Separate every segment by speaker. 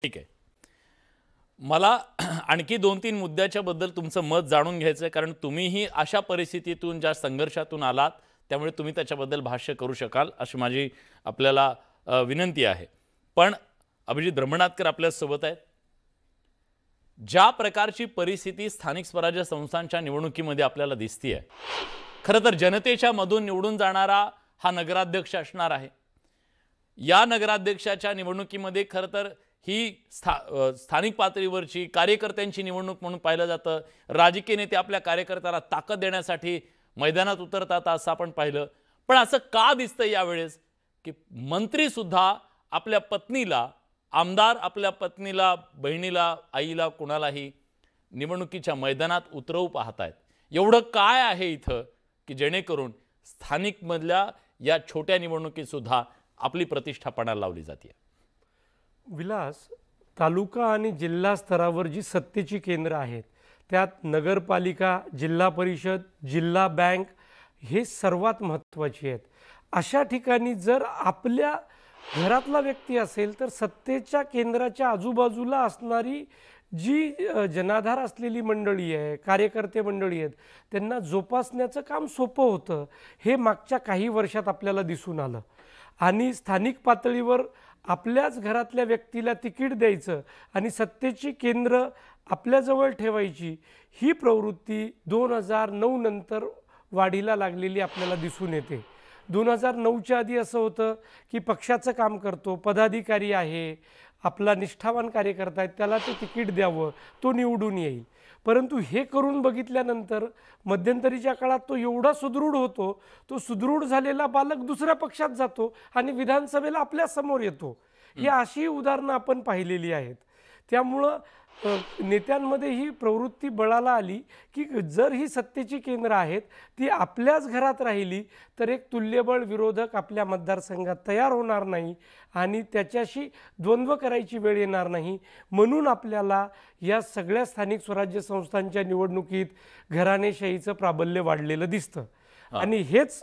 Speaker 1: ठीक आहे. मला आणखी 2-3 मुद्द्याच्या बद्दल तुमचं मत जाणून घ्यायचं आहे, कारण तुम्हीही अशा परिस्थितीतून, ज्या संघर्षातून आलात, त्यामुळे तुम्ही त्याच्याबद्दल भाष्य करू शकाल अशी माझी आपल्याला विनंती आहे. पण अभिजित ब्रह्मनाथकर आपल्यासोबत आहेत. ज्या प्रकारची परिस्थिती स्थानिक स्वराज्य संस्थांच्या निवडणुकीमध्ये आपल्याला दिसते, खरं तर जनतेच्या मधून निवडून जाणारा हा नगराध्यक्ष असणार आहे. या नगराध्यक्षाच्या निवडणुकीमध्ये खरं तर ही स्थानिक पातळीवरची कार्यकर्त्यांची निवडणूक म्हणून पाहिलं जातं. राजकीय नेते आपल्या कार्यकर्त्याला ताकद देण्यासाठी मैदानात उतरतात असं आपण पाहिलं. पण असं का दिसतं यावेळेस की मंत्री सुद्धा आपल्या पत्नीला, आमदार आपल्या पत्नीला, बहिणीला, आईला, कुणालाही निवडणुकीच्या मैदानात उतरवू पाहतायत? एवढं काय आहे इथं की जेणेकरून स्थानिकमधल्या या छोट्या निवडणुकीत सुद्धा आपली प्रतिष्ठा पणाला लावली जाते?
Speaker 2: विलास, तालुका आणि जिल्हा स्तरावर जी सत्तेची केंद्र आहेत त्यात नगरपालिका, जिल्हा परिषद, जिल्हा बँक हे सर्वात महत्त्वाची आहेत. अशा ठिकाणी जर आपल्या घरातला व्यक्ती असेल तर सत्तेच्या केंद्राच्या आजूबाजूला असणारी जी जनाधार असलेली मंडळी आहे, कार्यकर्ते मंडळी आहेत, त्यांना जोपासण्याचं काम सोपं होतं. हे मागच्या काही वर्षात आपल्याला दिसून आलं. आणि स्थानिक पातळीवर आपल्याच घरातल्या व्यक्तीला तिकीट द्यायचं आणि सत्तेची केंद्र आपल्याजवळ ठेवायची, ही प्रवृत्ती 2009 नंतर वाढीला लागलेली आपल्याला दिसून येते. 2009च्या आधी असं होतं की पक्षाचं काम करतो, पदाधिकारी आहे, आपला निष्ठावान कार्यकर्ता आहे, त्याला ते तिकीट द्यावं, तो निवडून येईल. परंतु हे करून बघितल्यानंतर मध्यंतरीच्या काळात तो एवढा सुदृढ होतो, तो सुदृढ झालेला बालक दुसऱ्या पक्षात जातो आणि विधानसभेला आपल्या समोर येतो. ही अशी उदाहरणं आपण पाहिलेली आहेत. त्यामुळं नेत्यांमध्ये ही प्रवृत्ती बळाला आली की जर ही सत्तेची केंद्र आहेत ती आपल्याच घरात राहिली तर एक तुल्यबळ विरोधक आपल्या मतदारसंघात तयार होणार नाही आणि त्याच्याशी द्वंद्व करायची वेळ येणार नाही. म्हणून आपल्याला या सगळ्या स्थानिक स्वराज्य संस्थांच्या निवडणुकीत घराणेशाहीचं प्राबल्य वाढलेलं दिसतं. आणि हेच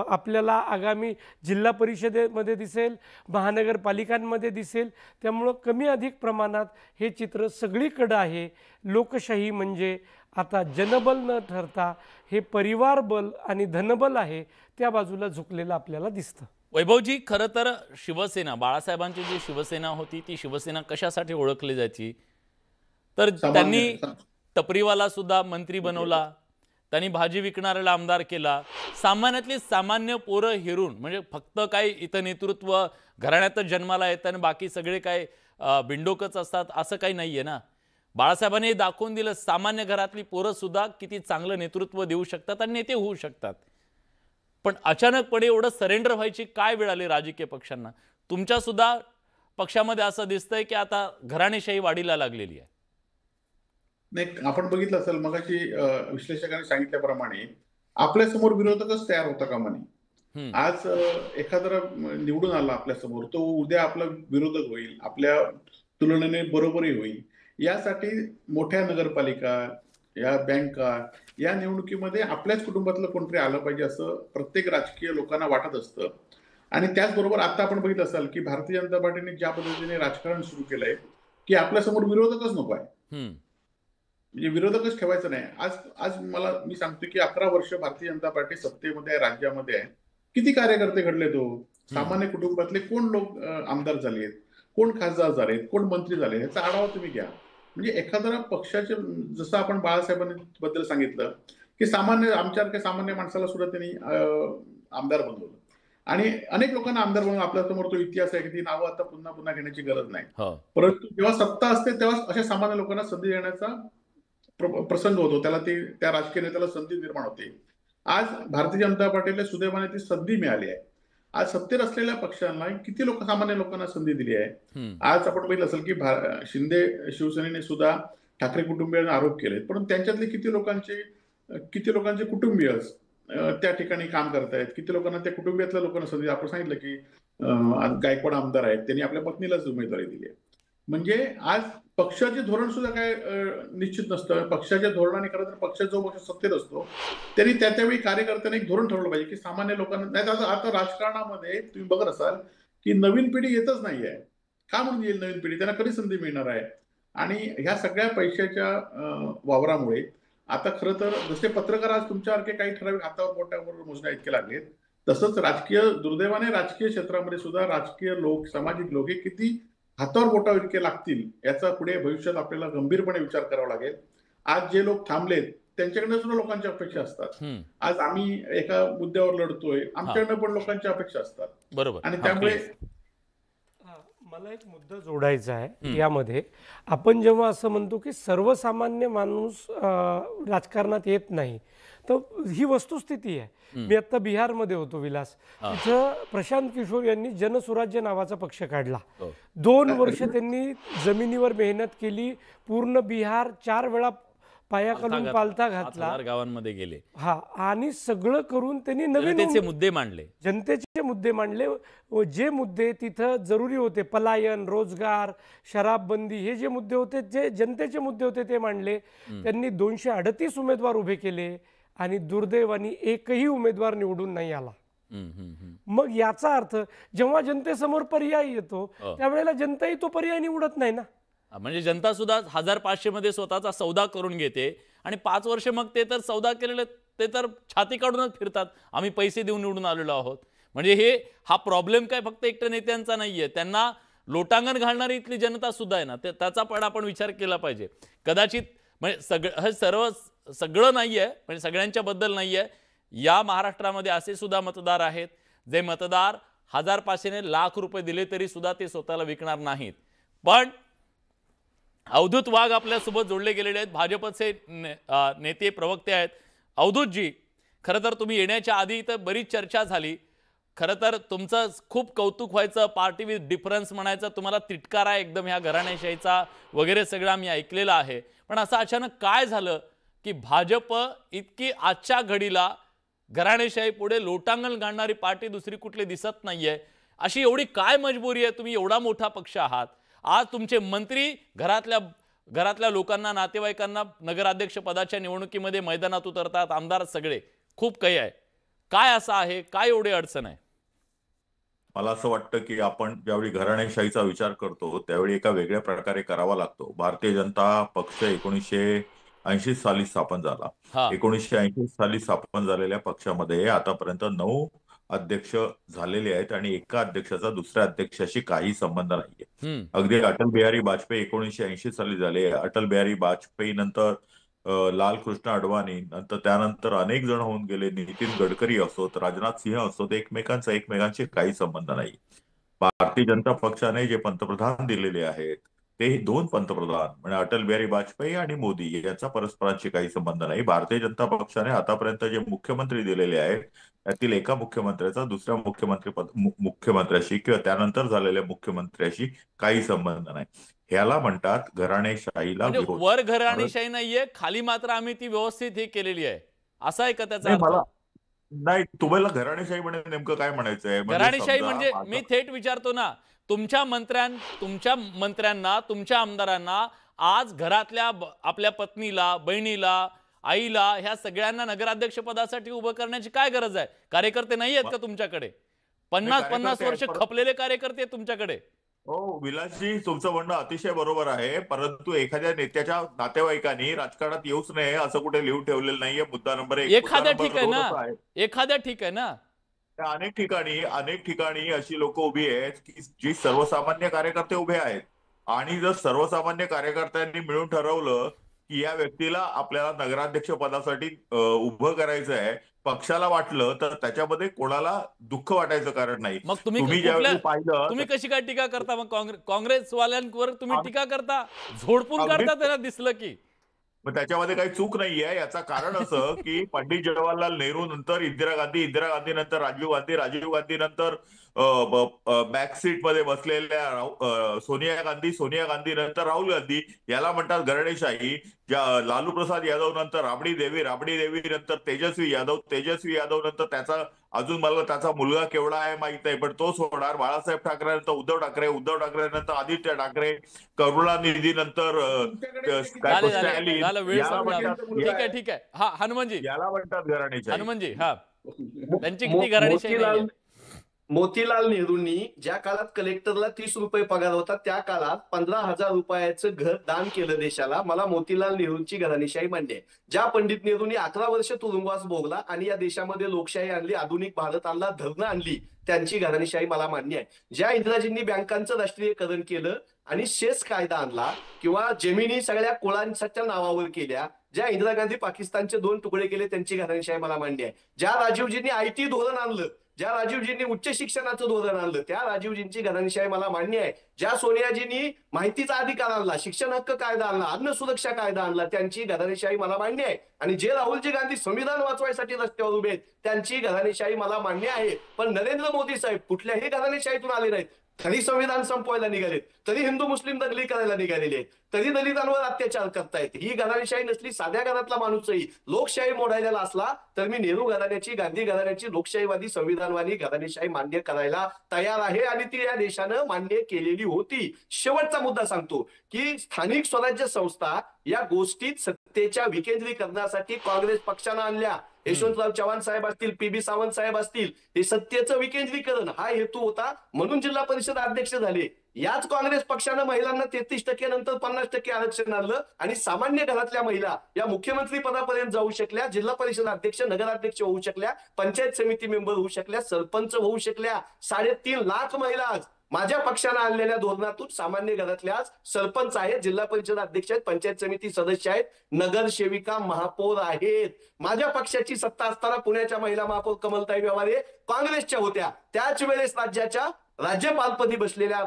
Speaker 2: आपल्याला आगामी जिल्हा परिषदेमध्ये दिसेल, महानगरपालिकांमध्ये दिसेल. त्यामुळं कमी अधिक प्रमाणात हे चित्र सगळीकडं आहे. लोकशाही म्हणजे आता जनबल न ठरता हे परिवार बल आणि धनबल आहे त्या बाजूला झुकलेलं आपल्याला दिसतं.
Speaker 1: वैभवजी, खरं तर शिवसेना, बाळासाहेबांची जी शिवसेना होती ती शिवसेना कशासाठी ओळखली जायची? तर त्यांनी टपरीवाला सुद्धा मंत्री बनवला, त्यांनी भाजी विकणाऱ्याला आमदार केला, सामान्यातली सामान्य पोरं हिरून, म्हणजे फक्त काय इथं नेतृत्व घराण्यातच जन्माला येतं आणि बाकी सगळे काय बिंडोकच असतात असं काही नाहीये ना. बाळासाहेबांनी दाखवून दिलं सामान्य घरातली पोरं सुद्धा किती चांगलं नेतृत्व देऊ शकतात आणि नेते होऊ शकतात. पण अचानकपणे एवढं सरेंडर व्हायची काय वेळ आली राजकीय पक्षांना? तुमच्या सुद्धा पक्षामध्ये असं दिसतंय की आता घराणेशाही वाढीला लागलेली आहे.
Speaker 3: नाही, आपण बघितलं असेल मगाशी विश्लेषकांनी सांगितल्याप्रमाणे आपल्यासमोर विरोधकच तयार होता कामा नये. आज एखादा निवडून आला आपल्यासमोर, तो उद्या आपला विरोधक होईल, आपल्या तुलनेने बरोबरी होईल. यासाठी मोठ्या नगरपालिका, या बँका, या निवडणुकीमध्ये आपल्याच कुटुंबातलं कोणतरी आलं पाहिजे असं प्रत्येक राजकीय लोकांना वाटत असतं. आणि त्याचबरोबर आता आपण बघितलं असाल की भारतीय जनता पार्टीने ज्या पद्धतीने राजकारण सुरू केलंय की आपल्यासमोर विरोधकच नको आहे, म्हणजे विरोधकच ठेवायचं नाही. आज आज मी सांगतो की 11 वर्ष भारतीय जनता पार्टी सत्तेमध्ये आहे, राज्यामध्ये आहे. किती कार्यकर्ते घडले, तो सामान्य कुटुंबातले कोण लोक आमदार झालेत, कोण खासदार झालेत, कोण मंत्री झाले, ह्याचा आढावा तुम्ही घ्या. म्हणजे एखाद्या पक्षाचे, जसं आपण बाळासाहेबांबद्दल सांगितलं की आमच्यासारख्या सामान्य माणसाला सुद्धा त्यांनी आमदार बनवलं आणि अनेक लोकांना आमदार बनवलं. आपल्यासमोर तो इतिहास आहे की ती नावं आता पुन्हा पुन्हा घेण्याची गरज नाही. परंतु जेव्हा सत्ता असते तेव्हा अशा सामान्य लोकांना संधी देण्याचा प्रसंग होतो, त्याला त्या राजकीय नेत्याला संधी निर्माण होते. आज भारतीय जनता पार्टीला सुदैवाने ती संधी मिळाली आहे. आज सत्तेत असलेल्या पक्षांना किती सामान्य लोकांना संधी दिली आहे. आज आपण बघितलं असेल की शिंदे शिवसेनेने सुद्धा ठाकरे कुटुंबियांना आरोप केले, पण त्यांच्यातले किती लोकांचे कुटुंबीय त्या ठिकाणी काम करतायत, किती लोकांना त्या कुटुंबियातल्या लोकांना संधी. आपण सांगितलं की गायकवाड आमदार आहेत, त्यांनी आपल्या पत्नीलाच उमेदवारी दिली आहे. म्हणजे आज पक्षाचे धोरण सुद्धा काय निश्चित नसतं. पक्षाच्या धोरणाने खरं तर पक्ष जो पक्ष सत्तेत असतो त्यांनी त्यावेळी कार्यकर्त्यांनी एक धोरण ठरवलं पाहिजे की सामान्य लोकांना नाही. आता राजकारणामध्ये तुम्ही बघत असाल की नवीन पिढी येतच नाहीये. का म्हणून येईल नवीन पिढी, त्यांना कधी संधी मिळणार आहे? आणि ह्या सगळ्या पैशाच्या वावरामुळे आता खरं तर जसे पत्रकार आज तुमच्यासारखे काही ठराविक हातावर बोटावर मोजण्या इतके लागलेत, तसंच राजकीय दुर्दैवाने राजकीय क्षेत्रामध्ये सुद्धा राजकीय लोक, सामाजिक लोक हे किती हातावर बोटावर इतके लागतील याचा पुढे भविष्यात आपल्याला गंभीरपणे विचार करावा लागेल. आज जे लोक थांबलेत त्यांच्याकडनं सुद्धा लोकांच्या अपेक्षा असतात. आज आम्ही एका मुद्द्यावर लढतोय, आमच्याकडनं पण लोकांच्या अपेक्षा असतात.
Speaker 1: बरोबर.
Speaker 3: आणि त्यामुळे
Speaker 2: मला एक मुद्दा जोडायचा आहे यामध्ये. आपण जेव्हा असं म्हणतो की सर्वसामान्य माणूस राजकारणात येत नाही, तर ही वस्तुस्थिती आहे. मी आता बिहारमध्ये होतो विलास, तिथं प्रशांत किशोर यांनी जनसुराज्य नावाचा पक्ष काढला. 2 वर्ष त्यांनी जमिनीवर मेहनत केली, पूर्ण बिहार 4 वेळा पायाखालून पालथा घातला,
Speaker 1: गावांमध्ये गेले.
Speaker 2: हा, आणि सगळं करून त्यांनी नवीन
Speaker 1: मुद्दे मांडले,
Speaker 2: जनतेचे मुद्दे मांडले. जे मुद्दे तिथं जरुरी होते, पलायन, रोजगार, शराबबंदी, हे जे मुद्दे होते, जे जनतेचे मुद्दे होते ते मांडले. त्यांनी 238 उमेदवार उभे केले आणि दुर्दैवाने एकही उमेदवार निवडून नाही आला. मग याचा अर्थ जेव्हा जनतेसमोर पर्याय येतो त्यावेळेला जनताही तो पर्याय निवडत नाही ना.
Speaker 1: म्हणजे जनता सुद्धा 1500 मध्ये स्वतःचा सौदा करून घेते आणि 5 वर्ष मग ते तर सौदा केलेले ते तर छाती काढूनच फिरतात, आम्ही पैसे देऊन निवडून आलेलो आहोत. म्हणजे हा प्रॉब्लेम काय फक्त एकट्या नेत्यांचा नाहीये, त्यांना लोटांगण घालणारी इथली जनता सुद्धा आहे ना, त्याचा पण आपण विचार केला पाहिजे. कदाचित म्हणजे सगळं नाहीये, म्हणजे सगळ्यांच्या बद्दल नाहीये. या महाराष्ट्रामध्ये असे सुद्धा मतदार आहेत जे मतदार 1500 ने लाख रुपये दिले तरी सुद्धा ते स्वतःला विकणार नाहीत. पण अवधूत वाघ आपल्यासोबत जोडले गेलेले आहेत, भाजपचे नेते प्रवक्ते आहेत. अवधूतजी, खरं तर तुम्ही येण्याच्या आधी तर बरीच चर्चा झाली. खरं तर तुमचं खूप कौतुक व्हायचं, पार्टी विथ डिफरन्स म्हणायचं, तुम्हाला तिटकारा एकदम ह्या घराणेशाहीचा वगैरे सगळं आम्ही ऐकलेलं आहे. पण असं अचानक काय झालं की भाजप इतकी आजच्या घडीला घराणेशाही पुढे लोटांगण घालणारी पार्टी दुसरी कुठली दिसत नाहीये? अशी एवढी काय मजबुरी आहे? तुम्ही एवढा मोठा पक्ष आहात, आज तुमचे मंत्री घरातल्या लोकांना, नातेवाईकांना नगराध्यक्ष पदाच्या निवडणुकीमध्ये मैदानात उतरतात, आमदार सगळे, खूप काही आहे. काय असं आहे, काय एवढी अडचण आहे?
Speaker 4: मला असं वाटतं की आपण ज्यावेळी घराणेशाहीचा विचार करतो त्यावेळी एका वेगळ्या प्रकारे करावा लागतो. भारतीय जनता पक्ष 1980 साली स्थापन झाला. 1980 साली स्थापन झालेल्या पक्षामध्ये आतापर्यंत 9 अध्यक्ष झालेले आहेत आणि एका अध्यक्षाचा दुसऱ्या अध्यक्षाशी काही संबंध नाहीये. अगदी अटल बिहारी वाजपेयी 1980 साली झाले. अटल बिहारी वाजपेयी नंतर लालकृष्ण अडवाणी, नंतर त्यानंतर अनेक जण होऊन गेले. नितीन गडकरी असोत, राजनाथ सिंह असोत, एकमेकांशी काही संबंध नाही. भारतीय जनता पक्षाने जे पंतप्रधान दिलेले आहेत ते 2 पंतप्रधान म्हणजे अटल बिहारी वाजपेयी आणि मोदी यांचा परस्परांशी काही संबंध नाही. भारतीय जनता पक्षाने आतापर्यंत जे मुख्यमंत्री दिलेले आहेत त्यातील एका मुख्यमंत्र्याचा दुसऱ्या मुख्यमंत्र्याशी किंवा त्यानंतर झालेल्या मुख्यमंत्र्याशी काही संबंध नाही. ह्याला म्हणतात घराणेशाहीला विरोध.
Speaker 1: वर घराणेशाही नाहीये, खाली मात्र आम्ही ती व्यवस्थित ही केलेली आहे, असं आहे का त्याचा अर्थ?
Speaker 4: नाही, तुम्हाला घराणेशाही म्हणजे नेमकं काय म्हणायचंय?
Speaker 1: घराणेशाही म्हणजे मी थेट विचारतो ना, तुमच्या मंत्र्यांना, तुमच्या आमदारांना आज घरातल्या आपल्या पत्नीला, बहिणीला, आईला, ह्या सगळ्यांना नगराध्यक्ष पदासाठी उभं करण्याची काय गरज आहे? कार्यकर्ते नाही आहेत का तुमच्याकडे? 50-50 वर्ष खपलेले कार्यकर्ते तुमच्याकडे.
Speaker 4: हो विलासजी, तुमचं म्हणणं अतिशय बरोबर आहे, परंतु एखाद्या नेत्याच्या नातेवाईकांनी राजकारणात येऊच नये असं कुठे लिहून ठेवलेलं नाहीये. मुद्दा नंबर 1.
Speaker 1: एखाद्या ठीक आहे ना, एखाद्या ठीक आहे ना.
Speaker 4: अनेक ठिकाणी अशी लोक उभी आहेत की जी सर्वसामान्य कार्यकर्ते उभे आहेत. आणि जर सर्वसामान्य कार्यकर्त्यांनी मिळून ठरवलं की या व्यक्तीला आपल्याला नगराध्यक्ष पदासाठी उभं करायचं आहे, पक्षाला वाटलं, तर त्याच्यामध्ये कोणाला दुःख वाटायचं कारण नाही.
Speaker 1: मग तुम्ही ज्यावेळी पाहिलं, तुम्ही कशी काय टीका करता? मग काँग्रेसवाल्यांवर तुम्ही टीका करता, झोडपून करता त्यांना दिसलं की.
Speaker 4: मग त्याच्यामध्ये काही चूक नाहीये. याचं कारण असं की पंडित जवाहरलाल नेहरू नंतर इंदिरा गांधी नंतर राजीव गांधी नंतर बॅक सीट मध्ये बसलेल्या सोनिया गांधी नंतर राहुल गांधी, याला म्हणतात घराणेशाही. लालू प्रसाद यादव नंतर राबडी देवी नंतर तेजस्वी यादव नंतर अजून मला त्याचा मुलगा केवढा आहे माहित नाही, पण तोच होणार. बाळासाहेब ठाकरे नंतर उद्धव ठाकरे नंतर आदित्य ठाकरे, करुणानिधी नंतर
Speaker 1: ठीक आहे. हा, हनुमानजी
Speaker 4: याला म्हणतात घराणेशाही.
Speaker 1: हनुमानजी, हा, त्यांची किती घराणेशाही नाही.
Speaker 5: मोतीलाल नेहरूंनी ज्या काळात कलेक्टरला 30 रुपये पगार होता त्या काळात 15,000 रुपयाचं घर दान केलं देशाला. मला मोतीलाल नेहरूंची घराणेशाही मान्य आहे. ज्या पंडित नेहरूंनी 11 वर्ष तुरुंगवास भोगला आणि या देशामध्ये लोकशाही आणली, आधुनिक भारत आणला, धरणं आणली, त्यांची घराणेशाही मला मान्य आहे. ज्या इंदिराजींनी बँकांचं राष्ट्रीयकरण केलं आणि सेस कायदा आणला किंवा जमिनी सगळ्या कोळांच्या नावावर केल्या, ज्या इंदिरा गांधी पाकिस्तानचे 2 तुकडे केले, त्यांची घराणेशाही मला मान्य आहे. ज्या राजीवजींनी IT धोरण आणलं, ज्या राजीवजींनी उच्च शिक्षणाचं धोरण आणलं, त्या राजीवजींची घराणेशाही मला मान्य आहे. ज्या सोनियाजींनी माहितीचा अधिकार आणला, शिक्षण हक्क कायदा आणला, अन्न सुरक्षा कायदा आणला, त्यांची घराणेशाही मला मान्य आहे. आणि जे राहुलजी गांधी संविधान वाचवायसाठी रस्त्यावर उभे आहेत, त्यांची घराणेशाही मला मान्य आहे. पण नरेंद्र मोदी साहेब कुठल्याही घराणेशाहीतून आले नाहीत. तरी संविधान संपवायला निघालेत, तरी हिंदू मुस्लिम दंगली करायला निघालेले आहेत, तरी दलितांवर अत्याचार करतायत. ही घराणेशाही नसली, साध्या घरातला माणूसही लोकशाही मोडायला असला तर मी नेहरू घराण्याची, गांधी घराण्याची, लोकशाहीवादी, संविधानवादी घराणेशाही मान्य करायला तयार आहे आणि ती या देशानं मान्य केलेली होती. शेवटचा मुद्दा सांगतो की स्थानिक स्वराज्य संस्था या गोष्टीत सत्तेच्या विकेंद्रीकरणासाठी काँग्रेस पक्षानं आणल्या. यशवंतराव चव्हाण साहेब असतील, PB सावंत साहेब असतील, हे सत्तेचं विकेंद्रीकरण हा हेतू होता, म्हणून जिल्हा परिषद अध्यक्ष झाले. याच काँग्रेस पक्षानं महिलांना 33% नंतर 50% आरक्षण आणलं आणि सामान्य घरातल्या महिला या मुख्यमंत्री पदापर्यंत जाऊ शकल्या, जिल्हा परिषद अध्यक्ष, नगराध्यक्ष होऊ शकल्या, पंचायत समिती मेंबर होऊ शकल्या, सरपंच होऊ शकल्या. 3.5 लाख महिला आज माझ्या पक्षानं आणलेल्या धोरणातून सामान्य घरातल्या आज सरपंच आहेत, जिल्हा परिषद अध्यक्ष आहेत, पंचायत समिती सदस्य आहेत, नगरसेविका, महापौर आहेत. माझ्या पक्षाची सत्ता असताना पुण्याच्या महिला महापौर कमलताई व्यवहारे काँग्रेसच्या होत्या. त्याच वेळेस राज्याच्या राज्यपालपदी बसलेल्या,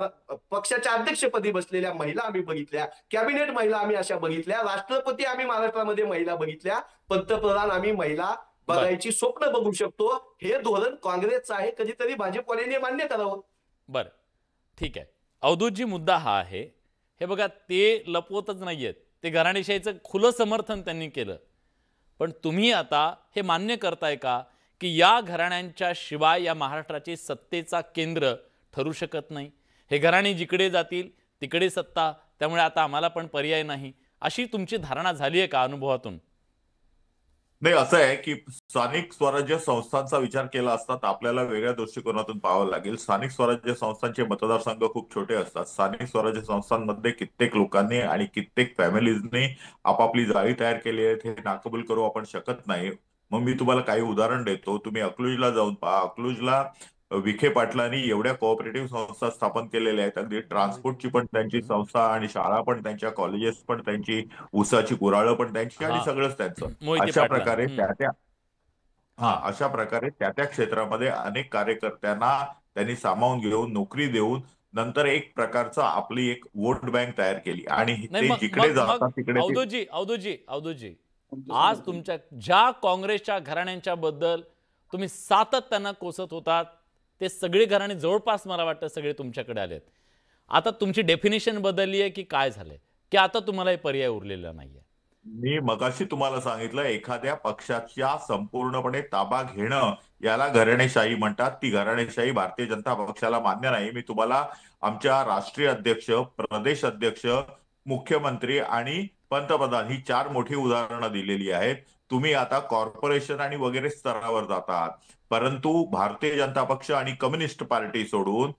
Speaker 5: पक्षाच्या अध्यक्षपदी बसलेल्या महिला आम्ही बघितल्या, कॅबिनेट महिला आम्ही अशा बघितल्या, राष्ट्रपती आम्ही महाराष्ट्रामध्ये महिला बघितल्या, पंतप्रधान आम्ही महिला बघायची स्वप्न बघू शकतो. हे धोरण काँग्रेसचं आहे, कधीतरी भाजपवाल्यांनी मान्य करावं.
Speaker 1: बरं, ठीक आहे. अवधूतजी, मुद्दा हा आहे, हे बघा, ते लपवतच नाहीयेत, ते घराणेशाहीचं खुलं समर्थन त्यांनी केलं. पण तुम्ही आता हे मान्य करताय का की या घराण्यांच्या शिवाय या महाराष्ट्राची सत्तेचा केंद्र ठरू शकत नाही? हे घराणे जिकडे जातील तिकडे सत्ता, त्यामुळे आता आम्हाला पण पर्याय नाही, अशी तुमची धारणा झाली आहे का अनुभवातून?
Speaker 4: नाही, असं आहे की स्थानिक स्वराज्य संस्थांचा विचार केला असता तर आपल्याला वेगळ्या दृष्टिकोनातून पाहावं लागेल. स्थानिक स्वराज्य संस्थांचे मतदारसंघ खूप छोटे असतात. स्थानिक स्वराज्य संस्थांमध्ये कित्येक लोकांनी आणि कित्येक फॅमिलीजनी आपापली जाळी तयार केली आहे, हे नाकबूल करू आपण शकत नाही. मग मी तुम्हाला काही उदाहरण देतो. तुम्ही अकलूजला जाऊन पहा. अकलूजला विखे पाटलांनी एवढ्या कोऑपरेटिव्ह संस्था स्थापन केलेल्या आहेत, अगदी ट्रान्सपोर्टची पण त्यांची संस्था आणि शाळा पण त्यांच्या, कॉलेजेस पण त्यांची, ऊसाची गुराळं पण त्यांची आणि सगळंच त्यांचं. अशा प्रकारे त्या क्षेत्रामध्ये अनेक कार्यकर्त्यांना त्यांनी सामावून घेऊन नोकरी देऊन नंतर एक प्रकारचं आपली एक वोट बँक तयार केली आणि ते जिकडे जातात तिकडे.
Speaker 1: अवधूतजी, आज तुमच्या ज्या काँग्रेसच्या घराण्यांच्या बद्दल तुम्ही सातत्यानं कोसत होतात, ते सगळे घराणे जवळपास मला वाटतं सगळे तुमच्याकडे आलेत. आता तुमची डेफिनेशन बदलली आहे की काय झालंय, की आता तुम्हाला हे पर्याय उरलेला नाहीये?
Speaker 4: मी मगाशी तुम्हाला सांगितलं, एखाद्या पक्षाच्या संपूर्णपणे ताबा घेणं याला घराणेशाही म्हणतात. ती घराणेशाही भारतीय जनता पक्षाला मान्य नाही. मी तुम्हाला आमच्या राष्ट्रीय अध्यक्ष, प्रदेश अध्यक्ष, मुख्यमंत्री आणि पंतप्रधान ही 4 मोठी उदाहरणं दिलेली आहेत. तुम्ही आता कॉर्पोरेशन आणि वगैरे स्तरावर जातात, परंतु भारतीय जनता पक्ष आणि कम्युनिस्ट पार्टी सोडून,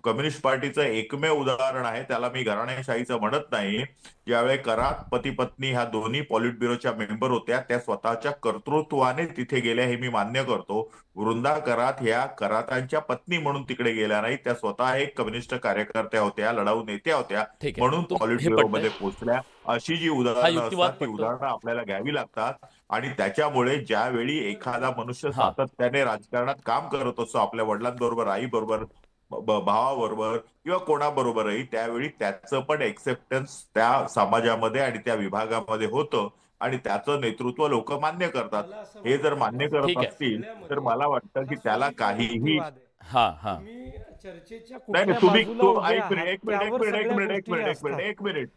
Speaker 4: कम्युनिस्ट पार्टीचं एकमेव उदाहरण आहे, त्याला मी घराणेशाहीचं म्हणत नाही. ज्यावेळी करात पती पत्नी ह्या दोन्ही पॉलिट ब्युरोच्या मेंबर होत्या, त्या स्वतःच्या कर्तृत्वाने तिथे गेल्या, हे मी मान्य करतो. वृंदा करात ह्या करातांच्या पत्नी म्हणून तिकडे गेल्या नाही, त्या स्वतः एक कम्युनिस्ट कार्यकर्त्या होत्या, लढाऊ नेत्या होत्या, म्हणून पॉलिट ब्युरोमध्ये पोहोचल्या. अशी जी उदाहरणं असतात ती उदाहरणं आपल्याला घ्यावी लागतात. आणि त्याच्यामुळे ज्यावेळी एखादा मनुष्य सातत्याने राजकारणात काम करत असतो, आपल्या वडिलांबरोबर, आईबरोबर, भावाबरोबर किंवा कोणाबरोबरही, त्यावेळी त्याचं पण एक्सेप्टन्स त्या समाजामध्ये आणि त्या विभागामध्ये होतं आणि त्याचं नेतृत्व लोक मान्य करतात. हे जर मान्य करत असतील तर मला वाटतं की त्याला काहीही
Speaker 2: चर्चेच्या
Speaker 4: नाही. तुम्ही एक मिनिट